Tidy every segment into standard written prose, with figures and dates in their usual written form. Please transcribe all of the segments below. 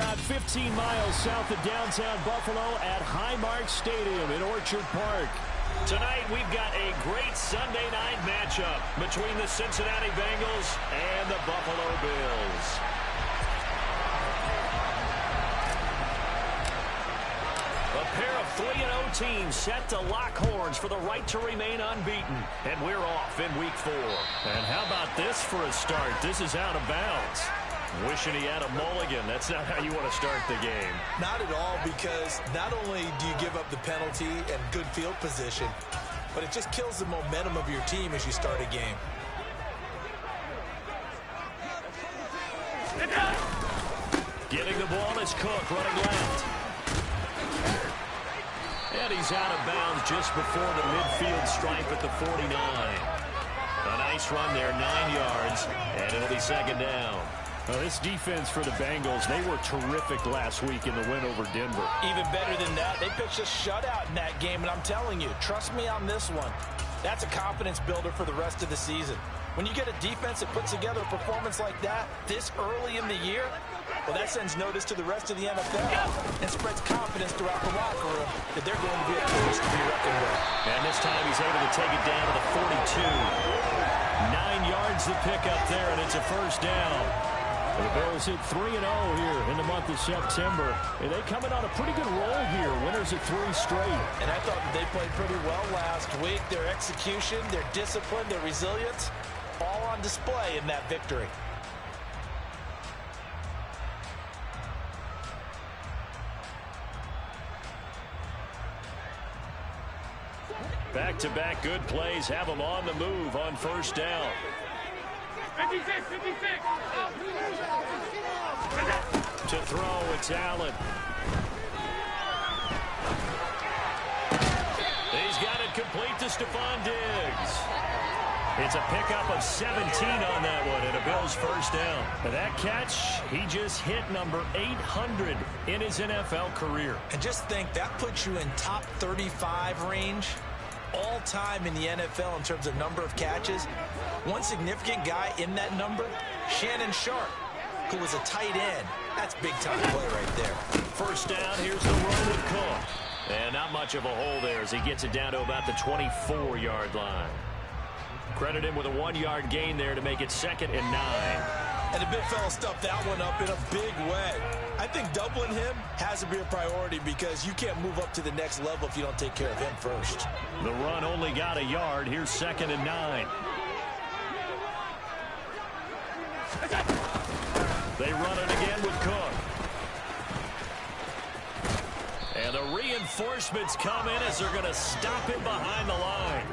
about 15 miles south of downtown Buffalo at Highmark Stadium in Orchard Park. Tonight, we've got a great Sunday night matchup between the Cincinnati Bengals and the Buffalo Bills. A pair of 3-0 teams set to lock horns for the right to remain unbeaten. And we're off in Week 4. And how about this for a start? This is out of bounds. Wishing he had a mulligan. That's not how you want to start the game. Not at all, because not only do you give up the penalty and good field position, but it just kills the momentum of your team as you start a game. Getting the ball is Cook running left. And he's out of bounds just before the midfield stripe at the 49. A nice run there, 9 yards, and it'll be second down. This defense for the Bengals, they were terrific last week in the win over Denver. Even better than that, they pitched a shutout in that game, and I'm telling you, trust me on this one. That's a confidence builder for the rest of the season. When you get a defense that puts together a performance like that this early in the year, well, that sends notice to the rest of the NFL and spreads confidence throughout the locker room that they're going to be a force to be reckoned with. And this time he's able to take it down to the 42. 9 yards to pick up there, and it's a first down. The Bills hit 3-0 here in the month of September. And they coming on a pretty good roll here. Winners of 3 straight. And I thought that they played pretty well last week. Their execution, their discipline, their resilience, all on display in that victory. Back-to-back good plays have them on the move on first down. 56, 56. To throw, it's Allen. He's got it complete to Stephon Diggs. It's a pickup of 17 on that one, and a Bills first down. For that catch, he just hit number 800 in his NFL career. And just think, that puts you in top 35 range all-time in the NFL in terms of number of catches. One significant guy in that number, Shannon Sharp, who was a tight end. That's big-time play right there. First down, here's the run with Cook. And not much of a hole there as he gets it down to about the 24-yard line. Credit him with a 1-yard gain there to make it 2nd and 9. And the big fella stuffed that one up in a big way. I think doubling him has to be a priority because you can't move up to the next level if you don't take care of him first. The run only got a yard. Here's 2nd and 9. They run it again with Cook. And the reinforcements come in as they're going to stop him behind the line.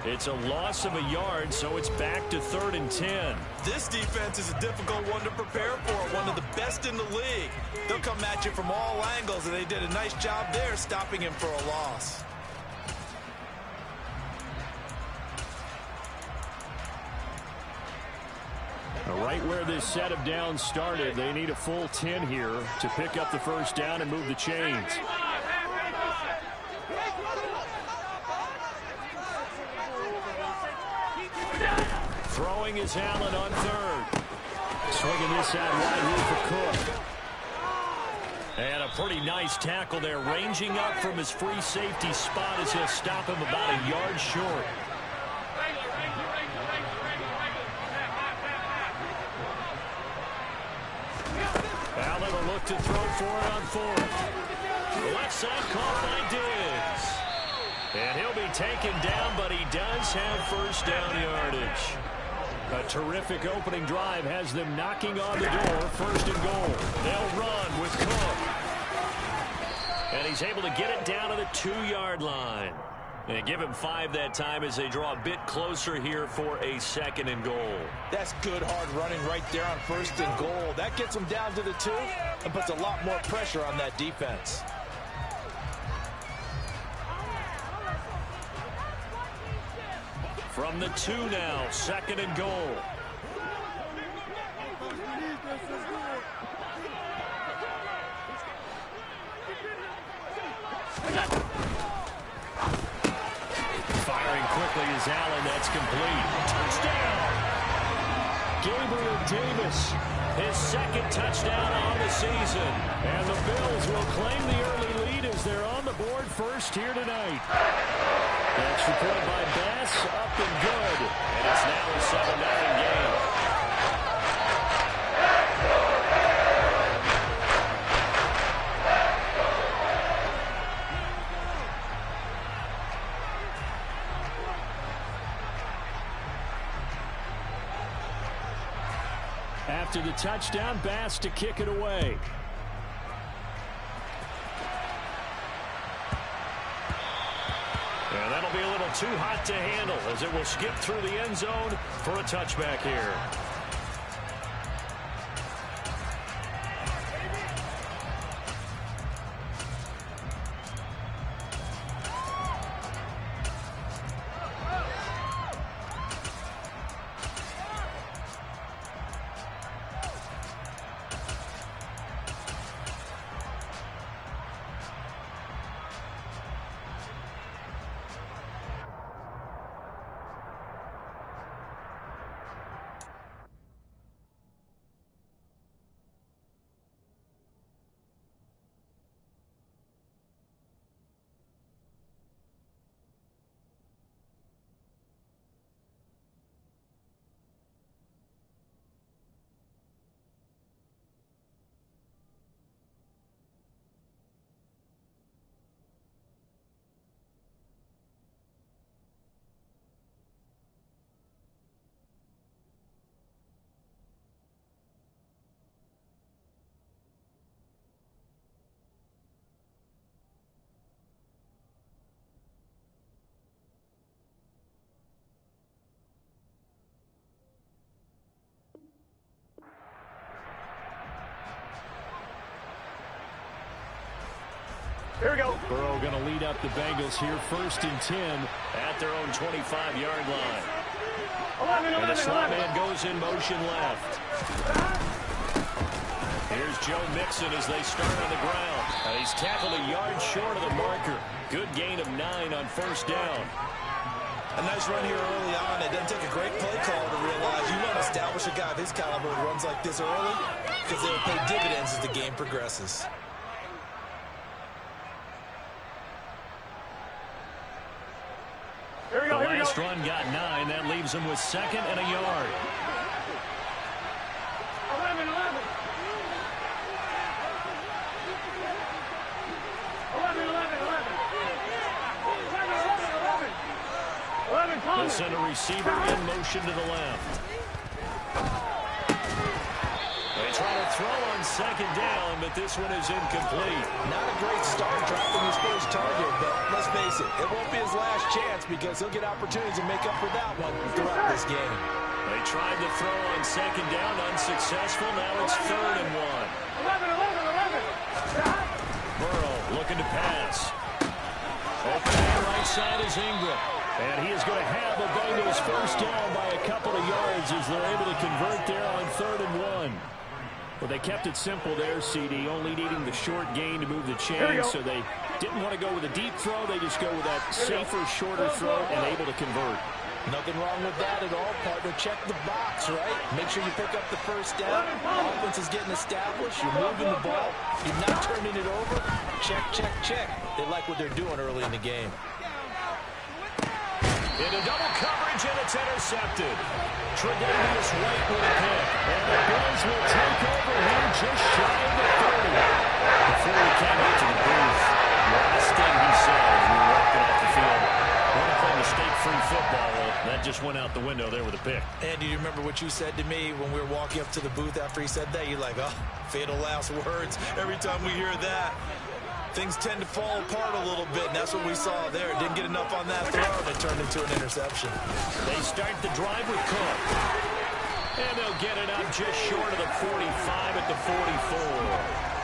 It's a loss of a yard, so it's back to 3rd and 10. This defense is a difficult one to prepare for, one of the best in the league. They'll come at you from all angles, and they did a nice job there stopping him for a loss. Right where this set of downs started, they need a full 10 here to pick up the first down and move the chains. Throwing is Allen on 3rd. Swinging this out wide here for Cook. And a pretty nice tackle there, ranging up from his free safety spot as he'll stop him about a yard short. Allen will look to throw for it on 4th. The left side caught by Diggs. And he'll be taken down, but he does have first down yardage. A terrific opening drive has them knocking on the door, 1st and goal. They'll run with Cook. And he's able to get it down to the 2-yard line. And give him 5 that time as they draw a bit closer here for a 2nd and goal. That's good hard running right there on 1st and goal. That gets them down to the 2 and puts a lot more pressure on that defense. From the 2 now, 2nd and goal. Firing quickly is Allen. That's complete. Touchdown! Gabriel Davis his second touchdown on the season. And the Bills will claim the early lead as they're on the board first here tonight. Extra point by Bass, up and good. And it's now a 7-9 game. After the touchdown, Bass to kick it away. And that'll be a little too hot to handle as it will skip through the end zone for a touchback here. Here we go. Burrow going to lead up the Bengals here, 1st and 10 at their own 25-yard line. 11, And the 11, slot 11. man goes in motion left. Here's Joe Mixon as they start on the ground. He's tackled a yard short of the marker. Good gain of 9 on 1st down. A nice run here early on. It doesn't take a great play call to realize you want to establish a guy of his caliber who runs like this early because they'll pay dividends as the game progresses. Here we The go, here we last go. run got 9. That leaves him with 2nd and a yard. 11, 11. 11, 11, 11. 11, 11, 11. 11, They'll send a receiver in motion to the left. They try to throw on 2nd down, but this one is incomplete. Not a great start dropping his first target, but let's face it, it won't be his last chance because he'll get opportunities to make up for that one throughout this game. They tried to throw on 2nd down, unsuccessful. Now it's 3rd and 1. 11, 11, 11. Burrow looking to pass. Open to the right side is Ingram. And he is going to have the Bengals 1st down by a couple of yards as they're able to convert there on 3rd and 1. Well, they kept it simple there, CD, only needing the short gain to move the chains, so they didn't want to go with a deep throw. They just go with that safer, shorter throw and able to convert. Nothing wrong with that at all, partner. Check the box, right? Make sure you pick up the 1st down. Offense is getting established. You're moving the ball. You're not turning it over. Check, check, check. They like what they're doing early in the game. Into double coverage, and it's intercepted. Tre'Davious White with a pick. And the Bills will take over here just shy of the 30. Before he came into the booth, last thing he said as we were walking off the field, we're going to play mistake-free football. Well, that just went out the window there with a pick. And do you remember what you said to me when we were walking up to the booth after he said that? You're like, oh, fatal last words. Every time we hear that, things tend to fall apart a little bit, and that's what we saw there. Didn't get enough on that throw, and it turned into an interception. They start the drive with Cook. And they'll get it up just short of the 45 at the 44.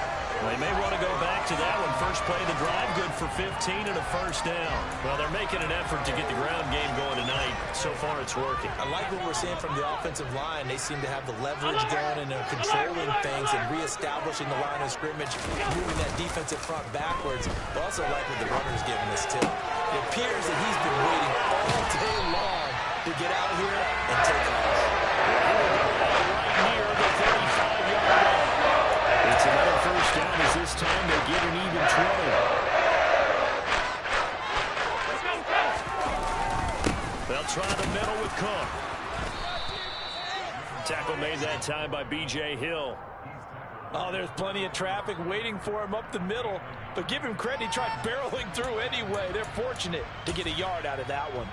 They may want to go back to that one. First play of the drive, good for 15 and a 1st down. Well, they're making an effort to get the ground game going tonight. So far, it's working. I like what we're seeing from the offensive line. They seem to have the leverage going, and they're controlling things and reestablishing the line of scrimmage, moving that defensive front backwards. But also like what the runner's giving us, too. It appears that he's been waiting all day long to get out here and take off. Right near the 35-yard try the middle with Cook. Tackle made that time by B.J. Hill. Oh, there's plenty of traffic waiting for him up the middle. But give him credit, he tried barreling through anyway. They're fortunate to get a yard out of that one.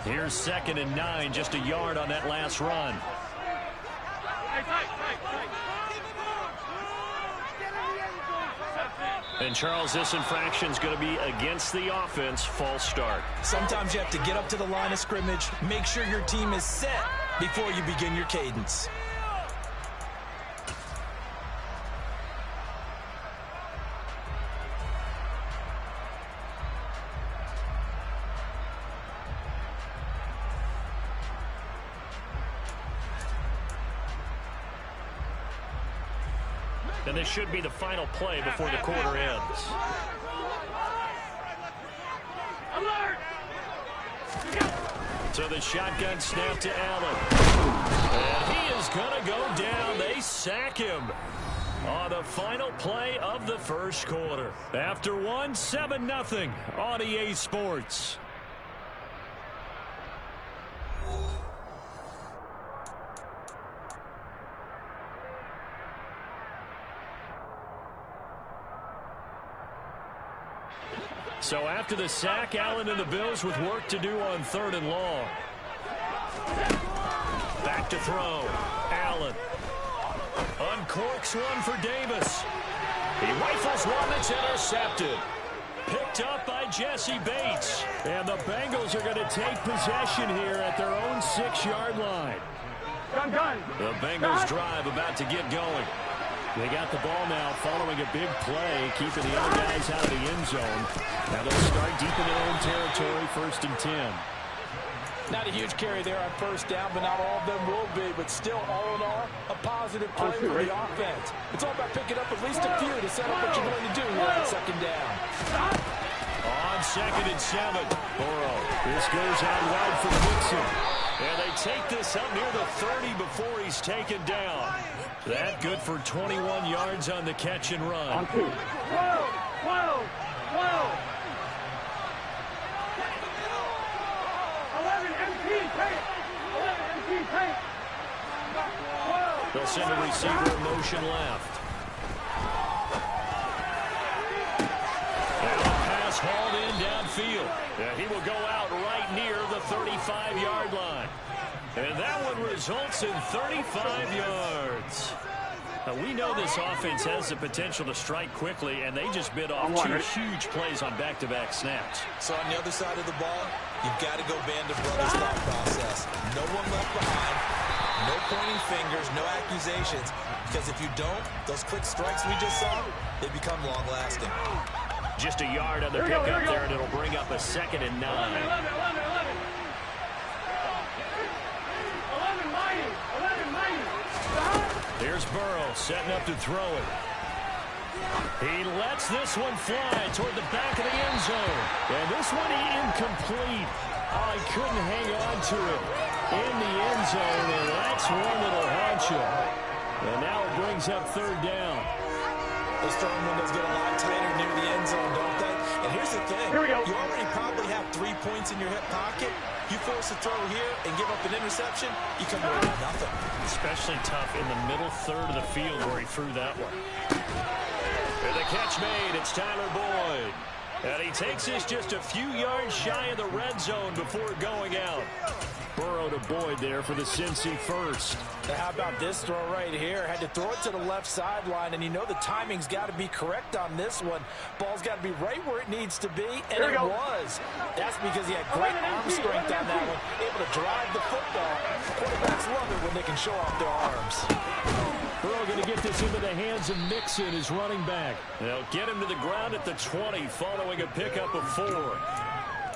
Here's 2nd and 9, just a yard on that last run. And Charles, this infraction's going to be against the offense. False start. Sometimes you have to get up to the line of scrimmage, make sure your team is set before you begin your cadence. And this should be the final play before the quarter ends. So the shotgun snap to Allen. And he is going to go down. They sack him on the final play of the first quarter. After one, 7-0 on EA Sports. So after the sack, Allen and the Bills with work to do on 3rd and long. Back to throw. Allen uncorks one for Davis. He rifles one that's intercepted. Picked up by Jesse Bates. And the Bengals are going to take possession here at their own 6-yard line. The Bengals drive about to get going. They got the ball now following a big play, keeping the other guys out of the end zone. Now they'll start deep in their own territory, 1st and 10. Not a huge carry there on 1st down, but not all of them will be. But still, all in all, a positive play for the offense. It's all about picking up at least a few to set up what you're going to do here on 2nd down. On 2nd and 7, Burrow. This goes out wide for Mixon. And they take this up near the 30 before he's taken down. That good for 21 yards on the catch and run. On 2. Whoa! 11 MT tape. 11 MT tape. They'll send a receiver in motion left. And the pass hauled in downfield. And he will go out right near the 35-yard line. And that one results in 35 yards. Now, we know this offense has the potential to strike quickly, and they just bit off 2 huge plays on back-to-back snaps. So on the other side of the ball, you've got to go band of brothers thought process. No one left behind, no pointing fingers, no accusations. Because if you don't, those quick strikes we just saw, they become long-lasting. Just a yard on the pickup there, and it'll bring up a 2nd and 9. 11. Here's Burrow setting up to throw it. He lets this one fly toward the back of the end zone. And this one incomplete. Oh, he couldn't hang on to it in the end zone, and that's one that'll haunt you. And now it brings up 3rd down. Those throwing windows get a lot tighter near the end zone, don't they? And here's the thing. You already probably have 3 points in your hip pocket. You force a throw here and give up an interception, you come away with nothing. Especially tough in the middle 3rd of the field where he threw that one. And the catch made, it's Tyler Boyd. And he takes this just a few yards shy of the red zone before going out. Burrow to Boyd there for the Cincy first. Now how about this throw right here? Had to throw it to the left sideline, and you know the timing's got to be correct on this one. Ball's got to be right where it needs to be, and it was. That's because he had great arm strength on that one, able to drive the football. Quarterbacks love it when they can show off their arms. Burrow going to get this into the hands of Mixon, his running back. They'll get him to the ground at the 20 following a pickup of 4.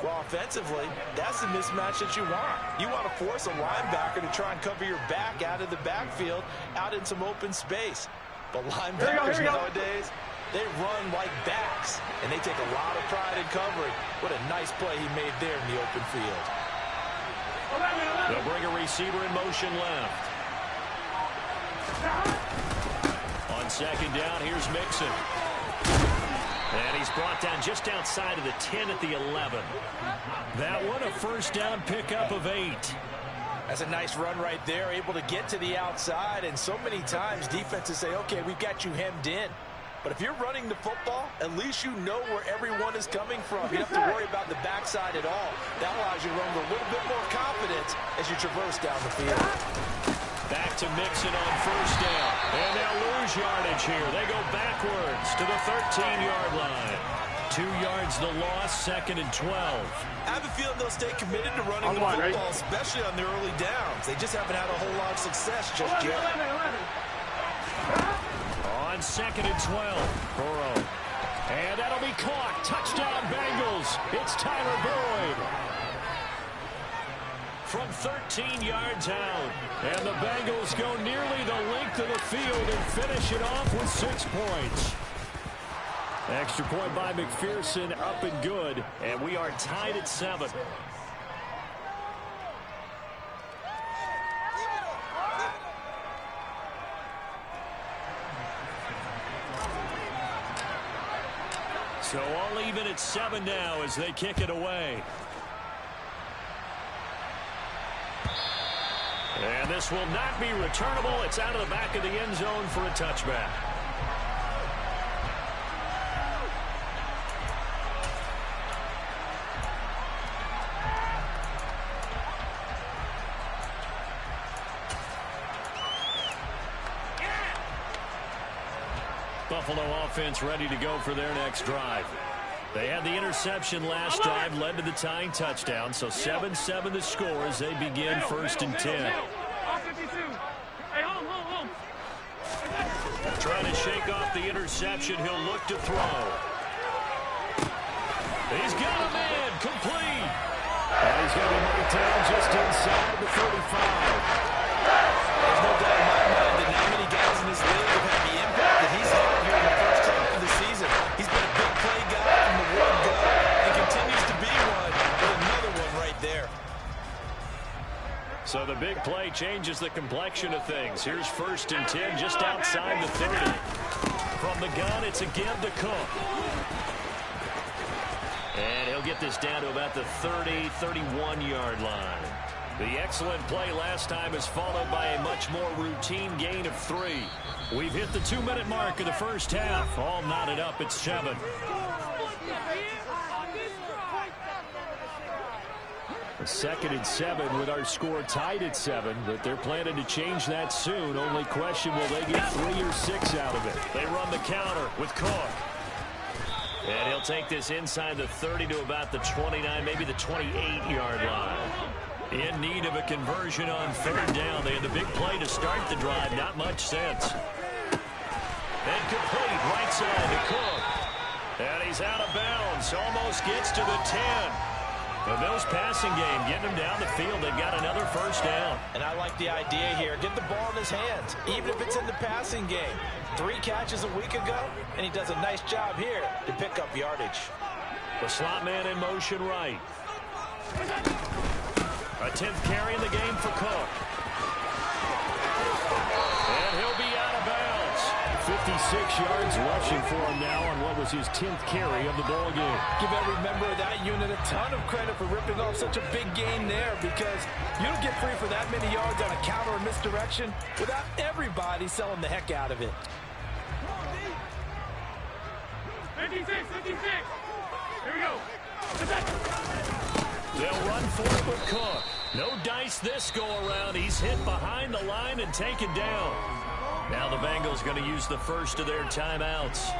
Well, offensively, that's the mismatch that you want. You want to force a linebacker to try and cover your back out of the backfield, out in some open space. But linebackers nowadays, they run like backs, and they take a lot of pride in covering. What a nice play he made there in the open field. They'll bring a receiver in motion left. On 2nd down, here's Mixon. And he's brought down just outside of the 10 at the 11. That one a first down pickup of 8. That's a nice run right there, able to get to the outside. And so many times defenses say, okay, we've got you hemmed in. But if you're running the football, at least you know where everyone is coming from. You don't have to worry about the backside at all. That allows you to run with a little bit more confidence as you traverse down the field. Back to Mixon on first down. And they'll lose yardage here. They go backwards to the 13-yard line. 2 yards the loss, 2nd and 12. I have a feeling they'll stay committed to running the football, especially on their early downs. They just haven't had a whole lot of success just yet. On 2nd and 12, Burrow. And that'll be caught. Touchdown, Bengals. It's Tyler Boyd. From 13 yards out. And the Bengals go nearly the length of the field and finish it off with 6 points. Extra point by McPherson, up and good. And we are tied at 7. So all even at 7 now as they kick it away. And this will not be returnable. It's out of the back of the end zone for a touchback. Buffalo offense ready to go for their next drive. They had the interception last drive, led to the tying touchdown. So 7-7 the score as they begin 1st and 10. Trying to shake off the interception. He'll look to throw. He's got a man complete. And he's going to be marked down just inside the 35. There's no doubt in my mind that not many guys in this league have had the impact that he's had here in the first half of the season. He's been a big play guy from the word go and continues to be one with another one right there. So the big play changes the complexion of things. Here's 1st and 10 just outside the 30. From the gun, it's a give to Cook. And he'll get this down to about the 30, 31-yard line. The excellent play last time is followed by a much more routine gain of 3. We've hit the 2-minute mark of the first half. All knotted up at 7. A 2nd and 7 with our score tied at 7, but they're planning to change that soon. Only question, will they get 3 or 6 out of it? They run the counter with Cook. And he'll take this inside the 30 to about the 29, maybe the 28-yard line. In need of a conversion on 3rd down. They had the big play to start the drive. Not much sense. And complete right side to Cook. And he's out of bounds. Almost gets to the 10. The Bills passing game getting him down the field. They've got another first down. And I like the idea here. Get the ball in his hands, even if it's in the passing game. 3 catches a week ago, and he does a nice job here to pick up yardage. The slot man in motion right. A 10th carry in the game for Cook. And he'll be out of bounds. 56 yards rushing for him now on what was his 10th carry of the ball game. Give every member of that unit a ton of credit for ripping off such a big gain there, because you don't get free for that many yards on a counter or misdirection without everybody selling the heck out of it. 56, 56. Here we go. They'll run for it with Cook. No dice this go-around. He's hit behind the line and taken down. Now the Bengals going to use the first of their timeouts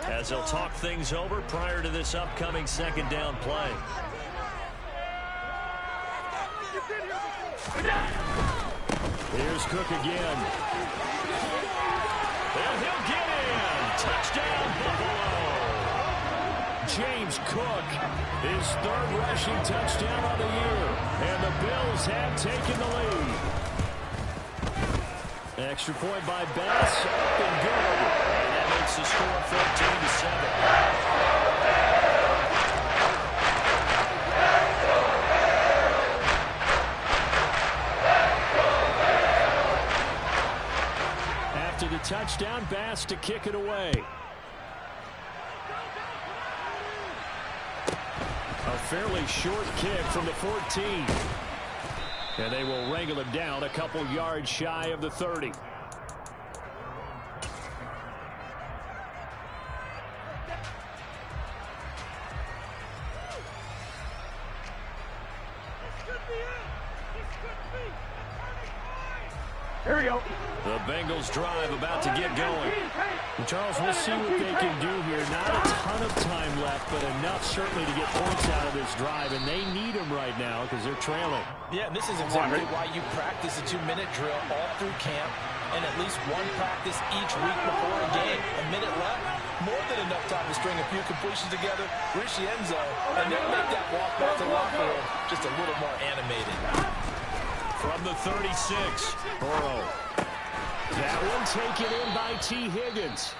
as they'll talk things over prior to this upcoming 2nd down play. Here's Cook again. And he'll get in. Touchdown, Buffalo. James Cook, his 3rd rushing touchdown of the year. And the Bills have taken the lead. Extra point by Bass, up and good. And that makes the score 14-7. After the touchdown, Bass to kick it away. fairly short kick from the 14. And they will wrangle him down a couple yards shy of the 30. Here we go. The Bengals drive about to get going. And Charles, we'll see what they can do here. Not a ton of time left, but enough certainly to get points out of this drive. And they need them right now because they're trailing. Yeah, and this is exactly why you practice a 2-minute drill all through camp and at least one practice each week before a game. A minute left, more than enough time to string a few completions together, reach the end zone, and then make that walk back to the locker room just a little more animated. From the 36, Burrow. That one taken in by T. Higgins.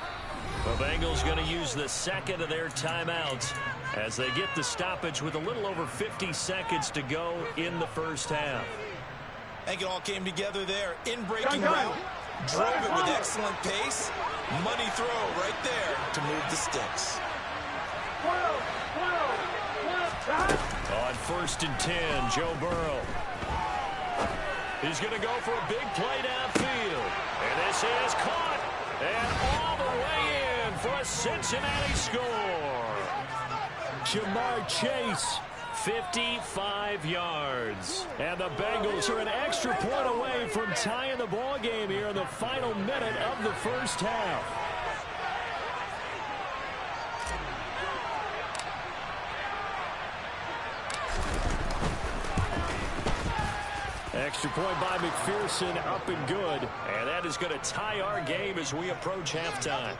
The Bengals going to use the second of their timeouts as they get the stoppage with a little over 50 seconds to go in the first half. I think it all came together there. In-breaking route, drove it with excellent pace. Money throw right there to move the sticks. On 1st and 10, Joe Burrow. He's going to go for a big play downfield. And this is caught. And all the way in for a Cincinnati score. Jamar Chase, 55 yards. And the Bengals are an extra point away from tying the ball game here in the final minute of the first half. Extra point by McPherson, up and good. And that is going to tie our game as we approach halftime.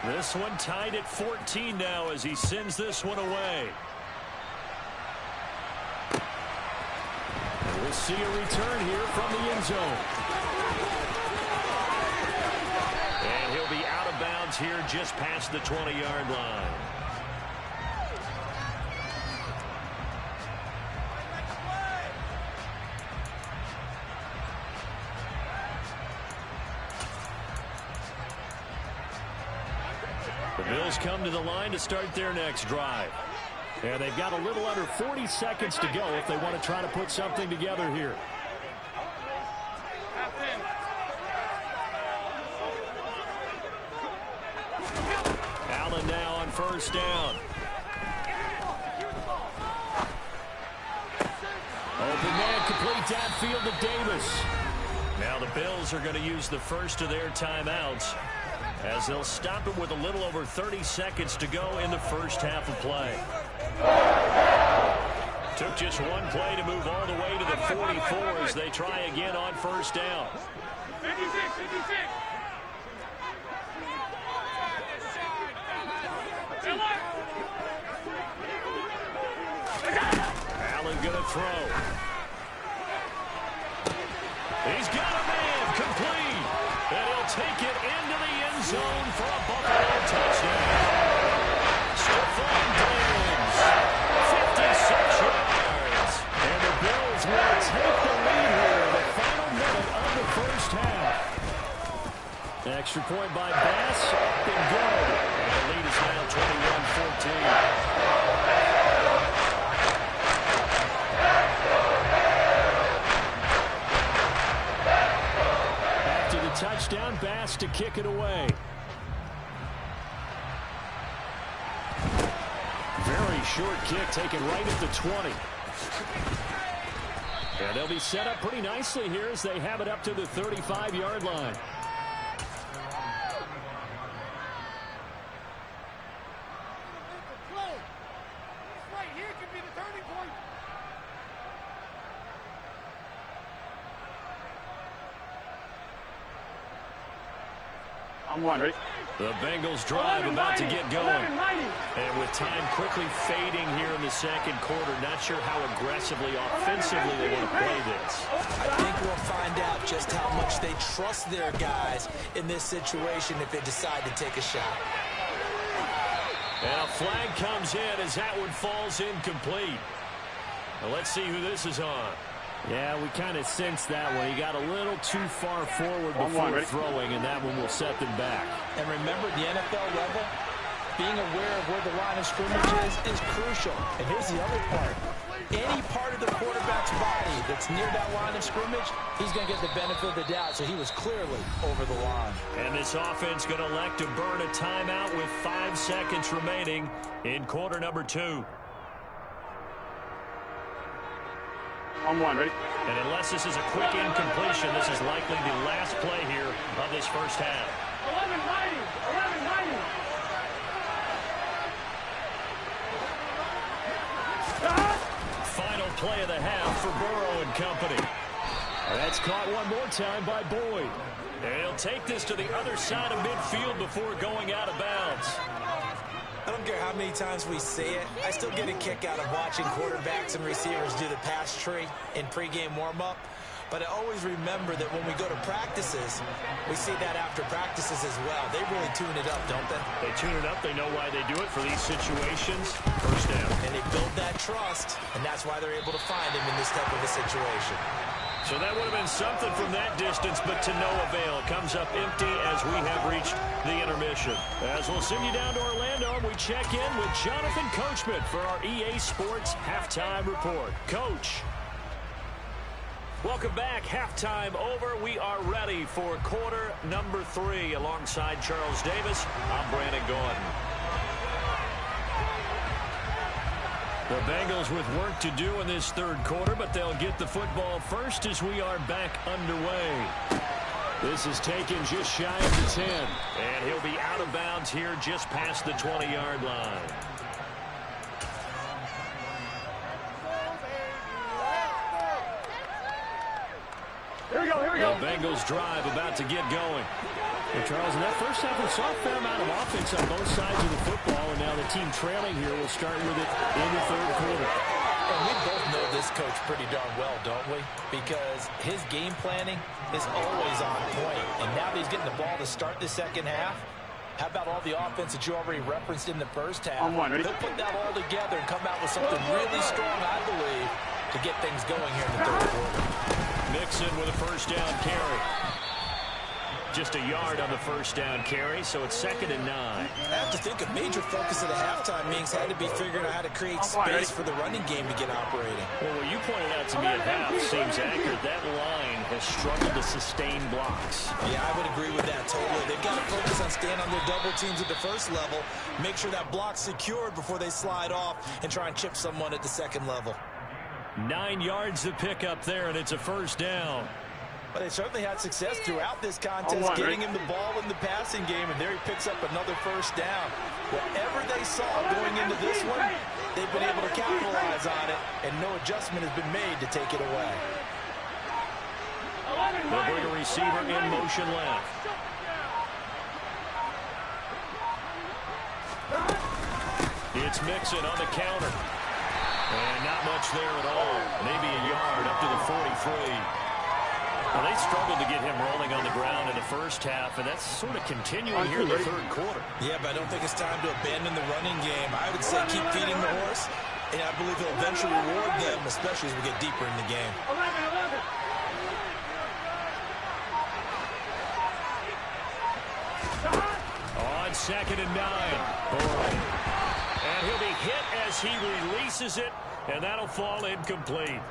This one tied at 14 now as he sends this one away. And we'll see a return here from the end zone. And he'll be out of bounds here just past the 20-yard line. The Bills come to the line to start their next drive. And they've got a little under 40 seconds to go if they want to try to put something together here. Allen now on first down. Open man, complete downfield to Davis. Now the Bills are going to use the first of their timeouts as they'll stop it with a little over 30 seconds to go in the first half of play. Took just one play to move all the way to the 44 as they try again on first down. 56. Allen gonna throw. He's got a man complete. And he'll take it into the end zone for a Buffalo touchdown. Stephon Diggs, 56 yards. And the Bills will take the lead here in the final minute of the first half. Extra point by Bass, up and good. And the lead is now 21-14. Touchdown, Bass to kick it away. Very short kick taken right at the 20. And they'll be set up pretty nicely here as they have it up to the 35-yard line. Right here could be the turning point. I'm one, ready? The Bengals drive about to get going. And with time quickly fading here in the second quarter, not sure how aggressively, offensively they want to play this. I think we'll find out just how much they trust their guys in this situation if they decide to take a shot. And a flag comes in as that one falls incomplete. Well, let's see who this is on. Yeah, we kind of sensed that one. He got a little too far forward before throwing, and that one will set them back. And remember, the NFL level, being aware of where the line of scrimmage is crucial. And here's the other part. Any part of the quarterback's body that's near that line of scrimmage, he's going to get the benefit of the doubt. So he was clearly over the line. And this offense going to elect to burn a timeout with 5 seconds remaining in quarter number 2. On one, ready? And unless this is a quick incompletion, this is likely the last play here of this first half. 11 hiding! 11 hiding! Final play of the half for Burrow and company. That's caught one more time by Boyd. And he'll take this to the other side of midfield before going out of bounds. I don't care how many times we see it. I still get a kick out of watching quarterbacks and receivers do the pass tree in pregame warm-up. But I always remember that when we go to practices, we see that after practices as well. They really tune it up, don't they? They tune it up. They know why they do it for these situations. First down. And they build that trust, and that's why they're able to find him in this type of a situation. So that would have been something from that distance, but to no avail. Comes up empty as we have reached the intermission. As we'll send you down to Orlando, and we check in with Jonathan Coachman for our EA Sports Halftime Report. Coach. Welcome back. Halftime over. We are ready for quarter number 3. Alongside Charles Davis, I'm Brandon Gordon. The Bengals with work to do in this third quarter, but they'll get the football first as we are back underway. This is taken just shy of the 10. And he'll be out of bounds here just past the 20-yard line. Here we go, here we go. The Bengals drive about to get going. Well, Charles, in that first half, we saw a fair amount of offense on both sides of the football, and now the team trailing here will start with it in the third quarter. And we both know this coach pretty darn well, don't we? Because his game planning is always on point. And now that he's getting the ball to start the second half, how about all the offense that you already referenced in the first half? On one, ready? He'll put that all together and come out with something really strong, I believe, to get things going here in the third quarter. Mixon with a first down carry. Just a yard on the first down carry, so it's 2nd and 9. I have to think a major focus of the halftime meetings had to be figuring out how to create space for the running game to get operating. Well, what you pointed out to me at half seems accurate. That line has struggled to sustain blocks. Yeah, I would agree with that totally. They've got to focus on staying on their double teams at the first level, make sure that block's secured before they slide off and try and chip someone at the second level. 9 yards to pick up there, and it's a first down. But they certainly had success throughout this contest, getting him the ball in the passing game, and there he picks up another first down. Whatever they saw going into this one, they've been able to capitalize on it, and no adjustment has been made to take it away. They'll bring a receiver in motion left. It's Mixon on the counter. And not much there at all. Maybe a yard up to the 43. Well, they struggled to get him rolling on the ground in the first half, and that's sort of continuing here in the third quarter. Yeah, but I don't think it's time to abandon the running game. I would say keep feeding the horse, and I believe he'll eventually reward them, especially as we get deeper in the game. 11. On 2nd and 9. And he'll be hit as he releases it, and that'll fall incomplete.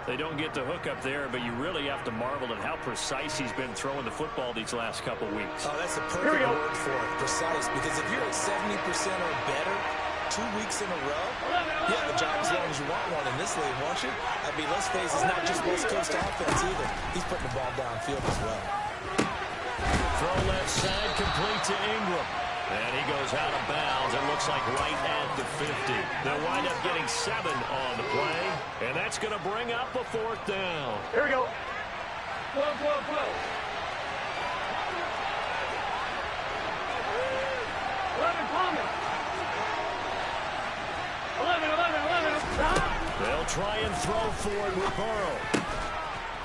They don't get the hook up there, but you really have to marvel at how precise he's been throwing the football these last couple weeks. Oh, that's the perfect word for it, precise, because if you're at 70% or better 2 weeks in a row, you have a job as long as you want one in this league, won't you? I mean, let's face it, it's not just West Coast offense either. He's putting the ball downfield as well. Throw left side, complete to Ingram. And he goes out of bounds. It looks like right at the 50. They'll wind up getting 7 on the play. And that's going to bring up a 4th down. Here we go. 12. 11, Thomas. 11. They'll try and throw for it with Burrow.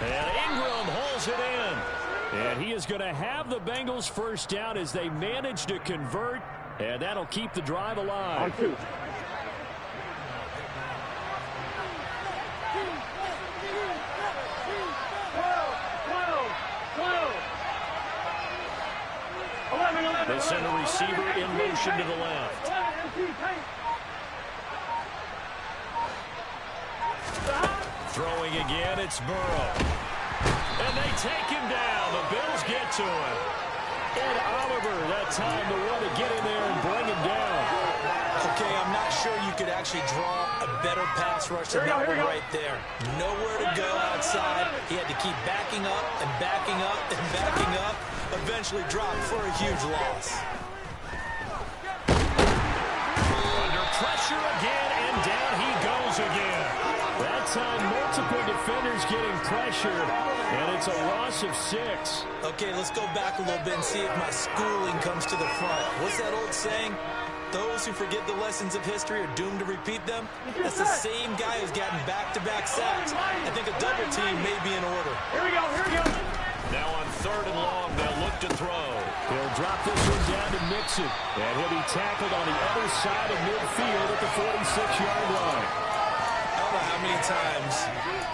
And Ingram hauls it in. And he is going to have the Bengals first down as they manage to convert, and that'll keep the drive alive. On 2. receiver in motion to the left. Throwing again, it's Burrow. And they take him down. The Bills get to him. And Oliver, that time the one to get in there and bring him down. Okay, I'm not sure you could actually draw a better pass rush than that one right there. Nowhere to go outside. He had to keep backing up and backing up and backing up. Eventually dropped for a huge loss. Under pressure again, and down he goes again. That time, multiple defenders getting pressured, and it's a loss of 6. Okay, let's go back a little bit and see if my schooling comes to the front. What's that old saying? Those who forget the lessons of history are doomed to repeat them. That's the same guy who's gotten back-to-back sacks. I think a double team may be in order. Here we go, here we go. Now on 3rd and long, they'll look to throw. He'll drop this one down to Mixon, and he'll be tackled on the other side of midfield at the 46-yard line. I don't know how many times,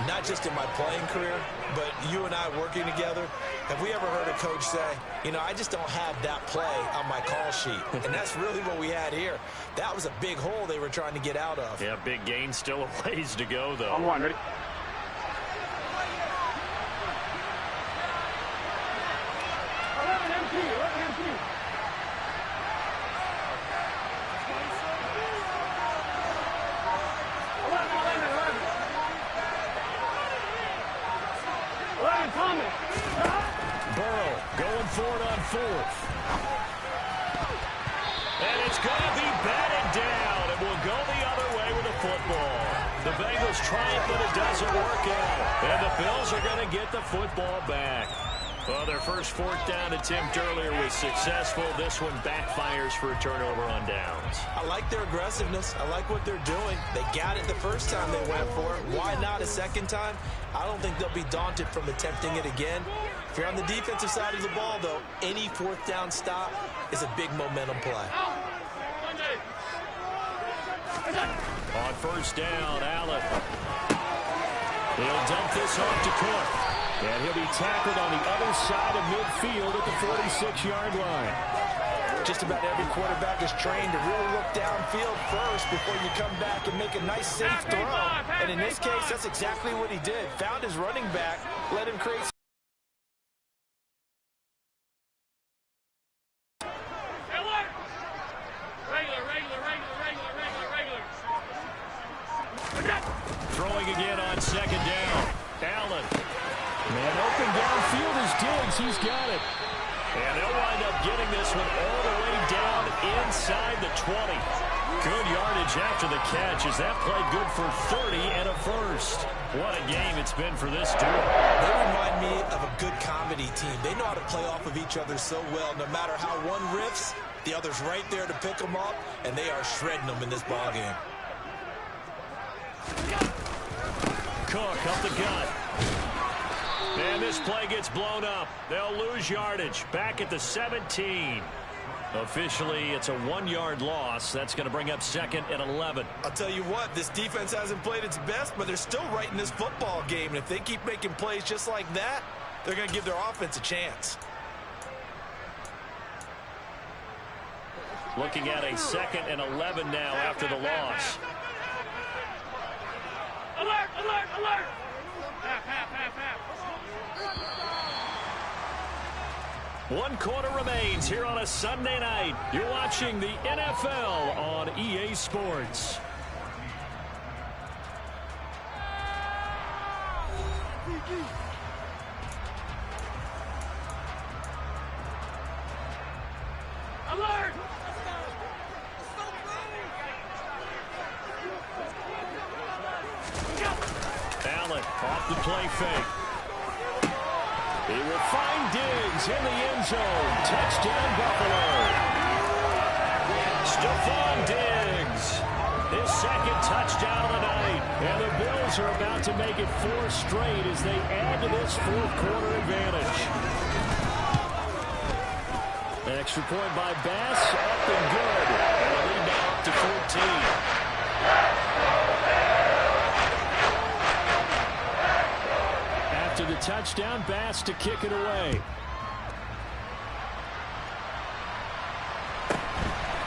not just in my playing career, but you and I working together, have we ever heard a coach say, you know, I just don't have that play on my call sheet. And that's really what we had here. That was a big hole they were trying to get out of. Yeah, big gain, still a ways to go, though. On one, ready? Burrow going for it on 4th. And it's going to be batted down, and will go the other way with the football. The Bengals try it, but it doesn't work out. And the Bills are going to get the football back. Well, their first 4th down attempt earlier was successful. This one backfires for a turnover on downs. I like their aggressiveness. I like what they're doing. They got it the first time they went for it. Why not a second time? I don't think they'll be daunted from attempting it again. If you're on the defensive side of the ball, though, any 4th down stop is a big momentum play. On 1st down, Allen. He'll dump this off to Cook. And he'll be tackled on the other side of midfield at the 46-yard line. Just about every quarterback is trained to really look downfield first before you come back and make a nice, safe throw. And in this case, that's exactly what he did. Found his running back, let him create. Throwing again on 2nd down. Allen. Man open downfield is Diggs. He's got it. And they'll wind up getting this one all the way down inside the 20. Good yardage after the catch as that play good for 30 and a first. What a game it's been for this duo. They remind me of a good comedy team. They know how to play off of each other so well. No matter how one riffs, the other's right there to pick them up, and they are shredding them in this ballgame. Cook up the gut. And this play gets blown up. They'll lose yardage. Back at the 17. Officially, it's a 1-yard loss. That's going to bring up 2nd and 11. I'll tell you what, this defense hasn't played its best, but they're still right in this football game. And if they keep making plays just like that, they're going to give their offense a chance. Looking at a 2nd and 11 now after the loss. Alert, alert, alert! Half. 1 quarter remains here on a Sunday night. You're watching the NFL on EA Sports. Alert! Allen off the play fake. He will find Diggs in the end zone. Touchdown, Buffalo. Stephon Diggs, his 2nd touchdown of the night. And the Bills are about to make it 4 straight as they add to this 4th quarter advantage. Extra point by Bass, up and good. And the lead now up to 14. To the touchdown, Bass to kick it away.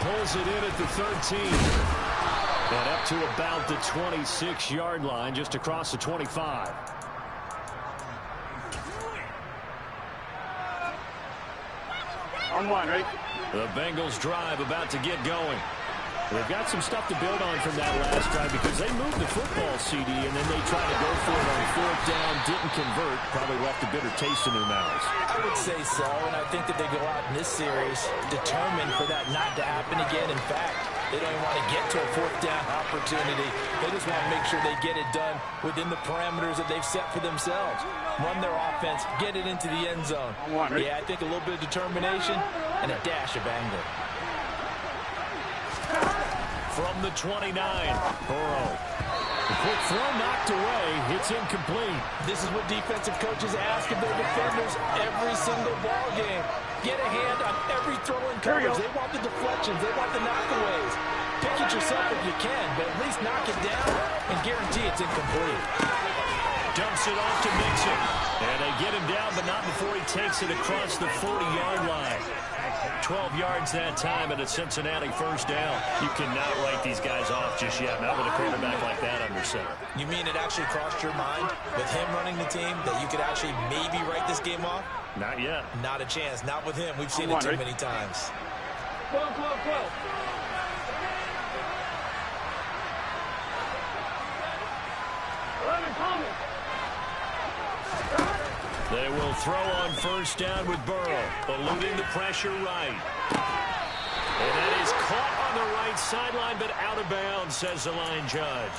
pulls it in at the 13. And up to about the 26-yard line, just across the 25. On one, right? The Bengals drive about to get going. They've got some stuff to build on from that last drive because they moved the football, CD, and then they tried to go for it on fourth down, didn't convert, probably left a bitter taste in their mouths. I would say so, and I think that they go out in this series determined for that not to happen again. In fact, they don't even want to get to a fourth down opportunity. They just want to make sure they get it done within the parameters that they've set for themselves. Run their offense, get it into the end zone. Yeah, I think a little bit of determination and a dash of anger. From the 29, Burrow. The quick throw knocked away. It's incomplete. This is what defensive coaches ask of their defenders every single ball game. Get a hand on every throw in coverage. They want the deflections. They want the knockaways. Pick it yourself if you can, but at least knock it down and guarantee it's incomplete. Dumps it off to Mixon. And they get him down, but not before he takes it across the 40-yard line. 12 yards that time and a Cincinnati first down. You cannot write these guys off just yet, not with a quarterback like that under center. You mean it actually crossed your mind with him running the team that you could actually maybe write this game off? Not yet. Not a chance. Not with him. We've seen it too many times. 12, 12, 12. They will throw on first down with Burrow, eluding the pressure right. And that is caught on the right sideline, but out of bounds, says the line judge.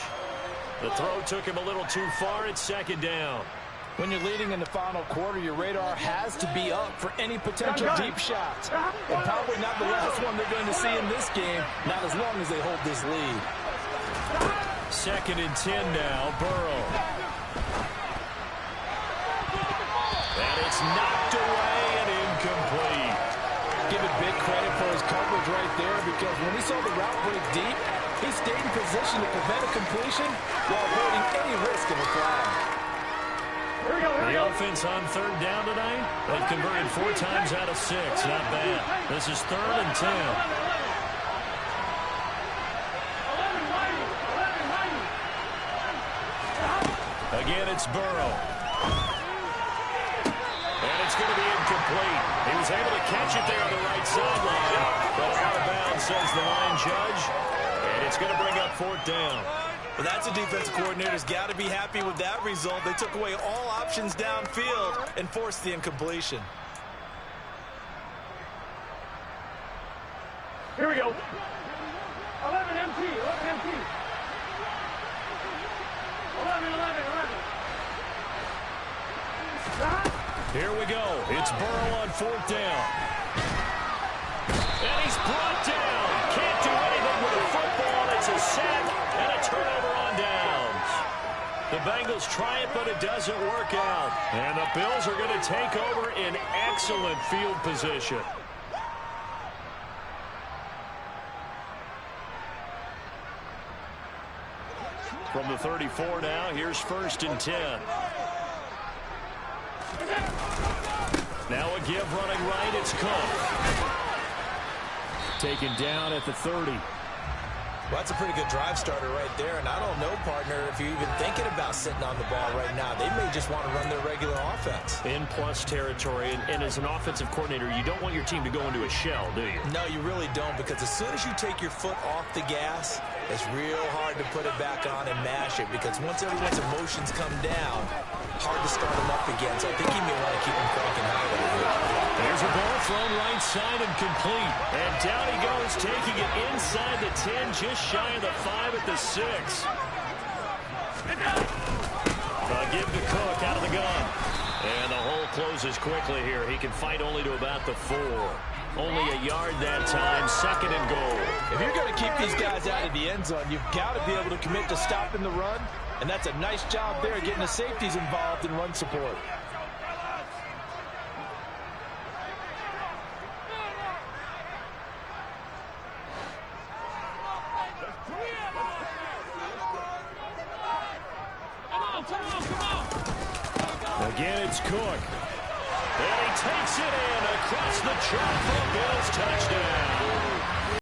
The throw took him a little too far. It's second down. When you're leading in the final quarter, your radar has to be up for any potential deep shots. And probably not the last one they're going to see in this game, not as long as they hold this lead. Second and 10 now, Burrow. And it's knocked away and incomplete. Give it big credit for his coverage right there, because when he saw the route break deep, he stayed in position to prevent a completion while avoiding any risk of a flag. The offense on third down tonight, they've converted 4 times out of 6. Not bad. This is third and 10. Again, it's Burrow. And it's going to be incomplete. He was able to catch it there on the right sideline, but out of bounds, says the line judge. And it's going to bring up fourth down. Well, that's a defensive coordinator's got to be happy with that result. They took away all options downfield and forced the incompletion. Here we go. 11 MT, 11 MT. 11, 11, 11. Here we go. It's Burrow on fourth down. And he's brought down. Can't do anything with the football. It's a sack and a turnover on downs. The Bengals try it, but it doesn't work out. And the Bills are going to take over in excellent field position. From the 34 now, here's first and 10. Now a give running right, it's Cook. Taken down at the 30. Well, that's a pretty good drive starter right there, and I don't know, partner, if you're even thinking about sitting on the ball right now. They may just want to run their regular offense. In plus territory, and as an offensive coordinator, you don't want your team to go into a shell, do you? No, you really don't, because as soon as you take your foot off the gas, it's real hard to put it back on and mash it, because once everyone's emotions come down, hard to start them up again. So I think you may want to keep them cranking high a little bit. There's a ball thrown right side and complete. And down he goes, taking it inside the 10, just shy of the 5 at the 6. Give to Cook out of the gun. And the hole closes quickly here. He can fight only to about the 4. Only a yard that time, second and goal. If you're going to keep these guys out of the end zone, you've got to be able to commit to stopping the run. And that's a nice job there, getting the safeties involved in run support. Again, it's Cook. And he takes it in across the chalk for a Bills touchdown.